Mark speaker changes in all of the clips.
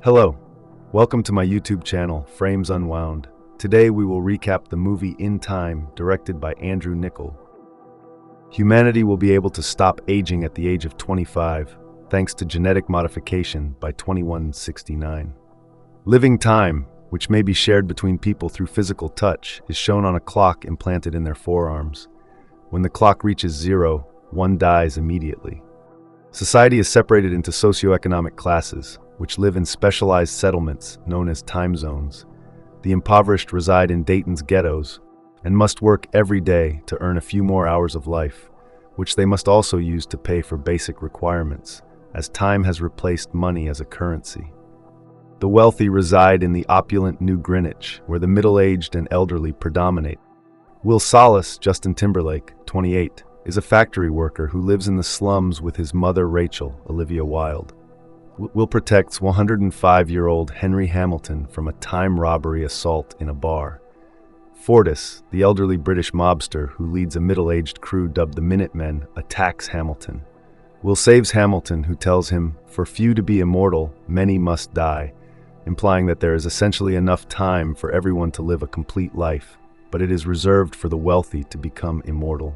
Speaker 1: Hello, welcome to my YouTube channel, Frames Unwound. Today we will recap the movie In Time, directed by Andrew Niccol. Humanity will be able to stop aging at the age of 25, thanks to genetic modification by 2169. Living time, which may be shared between people through physical touch, is shown on a clock implanted in their forearms. When the clock reaches 0, one dies immediately. Society is separated into socioeconomic classes, which live in specialized settlements known as time zones. The impoverished reside in Dayton's ghettos and must work every day to earn a few more hours of life, which they must also use to pay for basic requirements, as time has replaced money as a currency. The wealthy reside in the opulent New Greenwich, where the middle-aged and elderly predominate. Will Salas, Justin Timberlake, 28, is a factory worker who lives in the slums with his mother Rachel, Olivia Wilde. Will protects 105-year-old Henry Hamilton from a time robbery assault in a bar. Fortis, the elderly British mobster who leads a middle-aged crew dubbed the Minutemen, attacks Hamilton. Will saves Hamilton, who tells him, "For few to be immortal, many must die," implying that there is essentially enough time for everyone to live a complete life, but it is reserved for the wealthy to become immortal.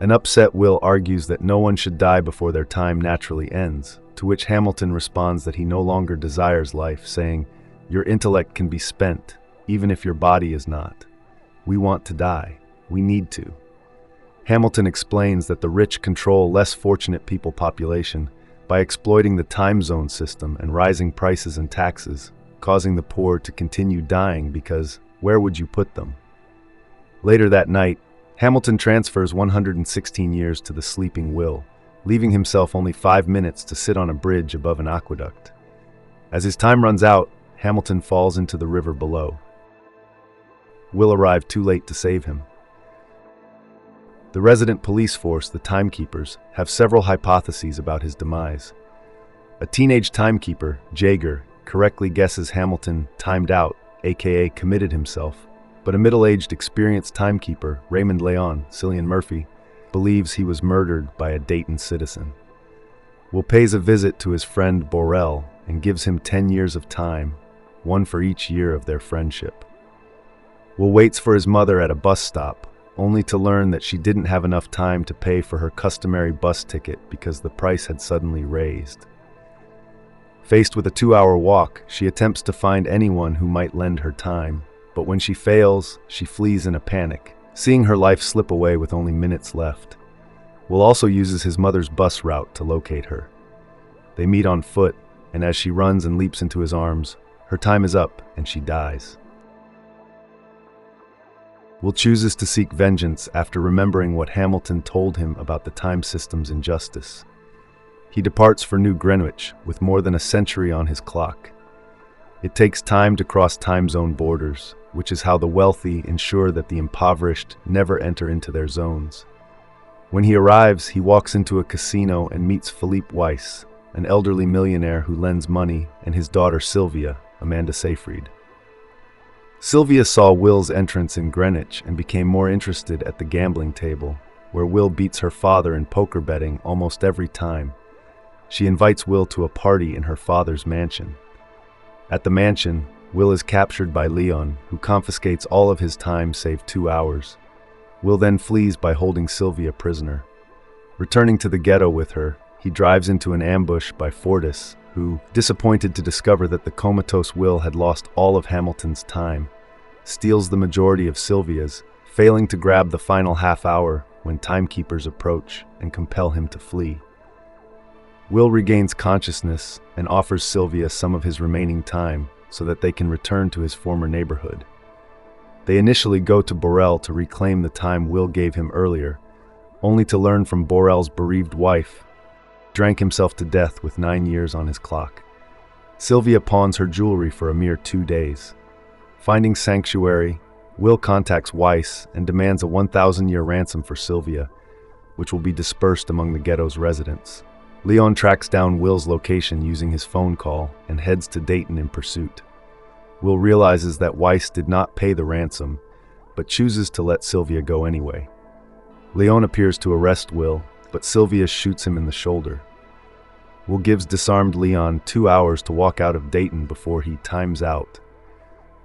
Speaker 1: An upset Will argues that no one should die before their time naturally ends, to which Hamilton responds that he no longer desires life, saying, "Your intellect can be spent, even if your body is not. We want to die. We need to." Hamilton explains that the rich control less fortunate people population by exploiting the time zone system and rising prices and taxes, causing the poor to continue dying because where would you put them? Later that night, Hamilton transfers 116 years to the sleeping Will, leaving himself only 5 minutes to sit on a bridge above an aqueduct. As his time runs out, Hamilton falls into the river below. Will arrived too late to save him. The resident police force, the Timekeepers, have several hypotheses about his demise. A teenage timekeeper, Jaeger, correctly guesses Hamilton timed out, aka committed himself, but a middle-aged experienced timekeeper, Raymond Leon, Cillian Murphy, believes he was murdered by a Dayton citizen. Will pays a visit to his friend Borrell and gives him 10 years of time, one for each year of their friendship. Will waits for his mother at a bus stop, only to learn that she didn't have enough time to pay for her customary bus ticket because the price had suddenly raised. Faced with a 2-hour walk, she attempts to find anyone who might lend her time, but when she fails, she flees in a panic, seeing her life slip away with only minutes left. Will also uses his mother's bus route to locate her. They meet on foot, and as she runs and leaps into his arms, her time is up and she dies. Will chooses to seek vengeance after remembering what Hamilton told him about the time system's injustice. He departs for New Greenwich with more than a century on his clock. It takes time to cross time zone borders, which is how the wealthy ensure that the impoverished never enter into their zones. When he arrives, he walks into a casino and meets Philippe Weiss, an elderly millionaire who lends money, and his daughter Sylvia, Amanda Seyfried. Sylvia saw Will's entrance in Greenwich and became more interested at the gambling table, where Will beats her father in poker betting almost every time. She invites Will to a party in her father's mansion. At the mansion, Will is captured by Leon, who confiscates all of his time save 2 hours. Will then flees by holding Sylvia prisoner. Returning to the ghetto with her, he drives into an ambush by Fortis, who, disappointed to discover that the comatose Will had lost all of Hamilton's time, steals the majority of Sylvia's, failing to grab the final half hour when timekeepers approach and compel him to flee. Will regains consciousness and offers Sylvia some of his remaining time so that they can return to his former neighborhood. They initially go to Borrell to reclaim the time Will gave him earlier, only to learn from Borrell's bereaved wife drank himself to death with 9 years on his clock. Sylvia pawns her jewelry for a mere 2 days. Finding sanctuary, Will contacts Weiss and demands a 1,000-year ransom for Sylvia, which will be dispersed among the ghetto's residents. Leon tracks down Will's location using his phone call and heads to Dayton in pursuit. Will realizes that Weiss did not pay the ransom, but chooses to let Sylvia go anyway. Leon appears to arrest Will, but Sylvia shoots him in the shoulder. Will gives disarmed Leon 2 hours to walk out of Dayton before he times out.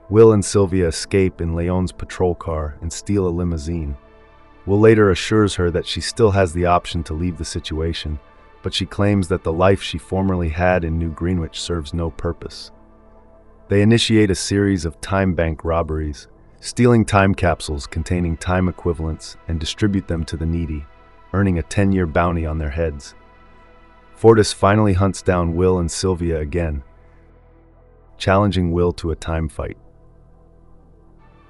Speaker 1: Will and Sylvia escape in Leon's patrol car and steal a limousine. Will later assures her that she still has the option to leave the situation, but she claims that the life she formerly had in New Greenwich serves no purpose. They initiate a series of time bank robberies, stealing time capsules containing time equivalents and distribute them to the needy, earning a 10-year bounty on their heads. Fortis finally hunts down Will and Sylvia again, challenging Will to a time fight.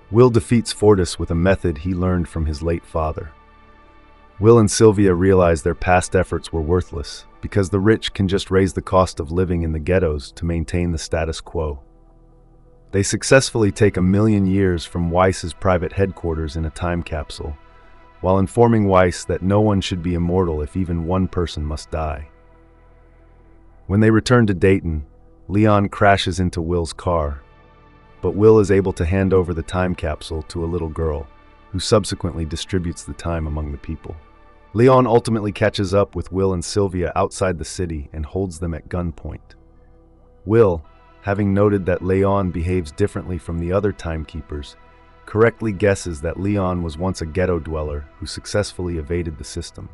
Speaker 1: Will defeats Fortis with a method he learned from his late father. Will and Sylvia realize their past efforts were worthless because the rich can just raise the cost of living in the ghettos to maintain the status quo. They successfully take 1,000,000 years from Weiss's private headquarters in a time capsule, while informing Weiss that no one should be immortal if even one person must die. When they return to Dayton, Leon crashes into Will's car, but Will is able to hand over the time capsule to a little girl, who subsequently distributes the time among the people. Leon ultimately catches up with Will and Sylvia outside the city and holds them at gunpoint. Will, having noted that Leon behaves differently from the other timekeepers, correctly guesses that Leon was once a ghetto dweller who successfully evaded the system.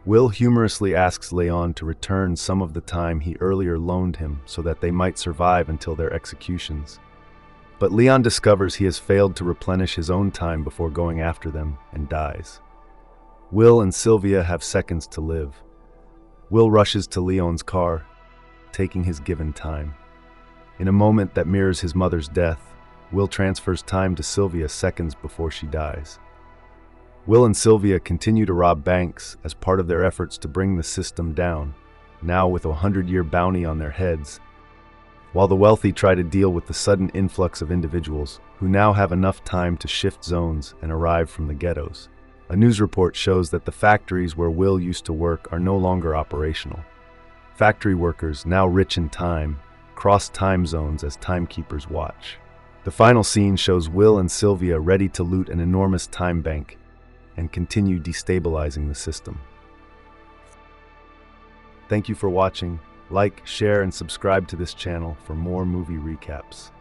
Speaker 1: Will humorously asks Leon to return some of the time he earlier loaned him so that they might survive until their executions. But Leon discovers he has failed to replenish his own time before going after them and dies. Will and Sylvia have seconds to live. Will rushes to Leon's car, taking his given time. In a moment that mirrors his mother's death, Will transfers time to Sylvia seconds before she dies. Will and Sylvia continue to rob banks as part of their efforts to bring the system down, now with a 100-year bounty on their heads, while the wealthy try to deal with the sudden influx of individuals who now have enough time to shift zones and arrive from the ghettos. A news report shows that the factories where Will used to work are no longer operational. Factory workers, now rich in time, cross time zones as timekeepers watch. The final scene shows Will and Sylvia ready to loot an enormous time bank and continue destabilizing the system. Thank you for watching. Like, share, and subscribe to this channel for more movie recaps.